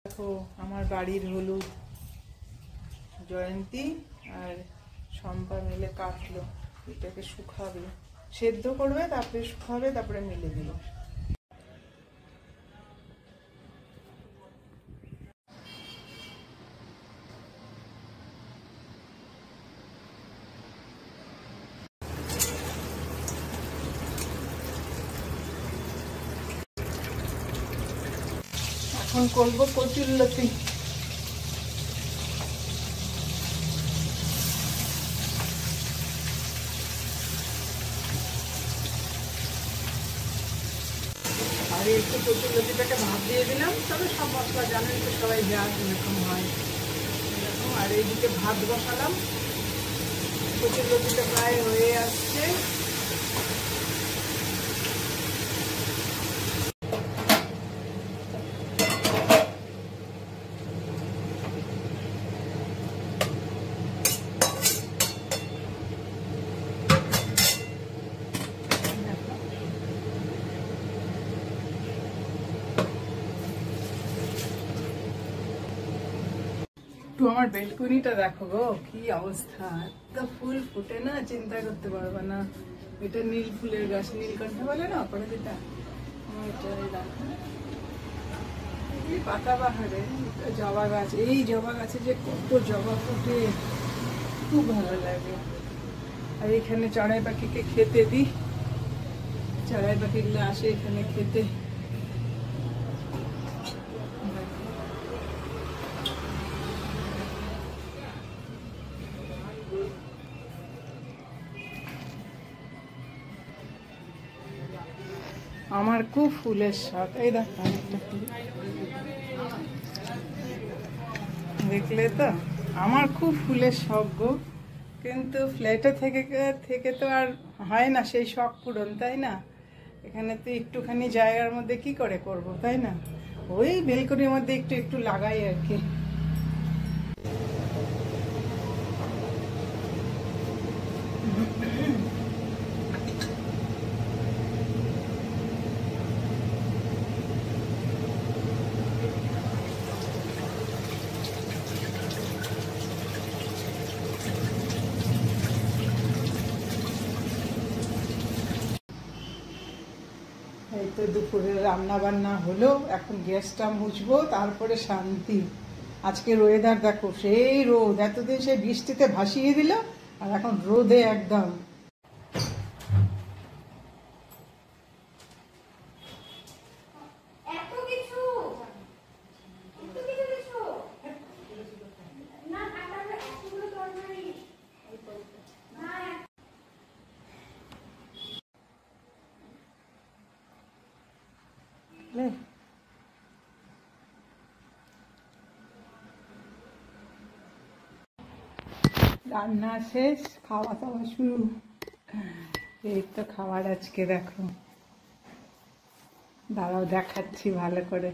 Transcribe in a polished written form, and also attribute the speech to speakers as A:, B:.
A: দেখো আমার বাড়ির হলুদ জয়ন্তী আর শম্পা মিলে কাটলো, এটাকে শুকাবে, সেদ্ধ করবে, তারপরে শুকাবে, তারপরে মিলে দিল। এখন করবো কচুরলতি। আর একটু কচুরলতিটাকে ভাত দিয়ে দিলাম, তবে সব মশলা জানেন তো সবাই, যা এরকম হয় এরকম। আর এইদিকে ভাত বসালাম, কচুরলতিটা প্রায় হয়ে আসছে। একটু আমার বেলকুনিটা দেখো গো, কি অবস্থা, এত ফুল ফুটে না চিন্তা করতে পারবে না। এটা নীল ফুলের গাছ, নীলকণ্ঠ বলে না অপরাজিতা, এটাই দেখো। এই পাতাবাহারে জবা গাছ, এই জবা গাছে যে কত জবা ফুটে, খুব ভালো লাগে। আর এখানে চড়াই পাখিকে খেতে দিই, চড়াই পাখিগুলো আসে এখানে খেতে। আমার খুব ফুলের শখ, এই দেখো একটা ফুল দেখলে তো, আমার খুব ফুলের শখ গো। কিন্তু ফ্ল্যাটে থেকে থেকে তো আর হয় না সেই শখ পূরণ, তাই না? এখানে তো একটুখানি জায়গার মধ্যে কি করে করব, তাই না? ওই বেলকনির মধ্যে একটু একটু লাগাই আর কি। এই তো দুপুরে রান্না বান্না হলো, এখন গ্যাসটা মুছবো, তারপরে শান্তি। আজকের ওয়েদার দেখো, সেই রোদ, এতদিন সেই বৃষ্টিতে ভাসিয়ে দিল, আর এখন রোদে একদম। রান্না শেষ, খাওয়া দাওয়া শুরু। এই তো খাবার আজকে দেখো, দাঁড়াও দেখাচ্ছি ভালো করে।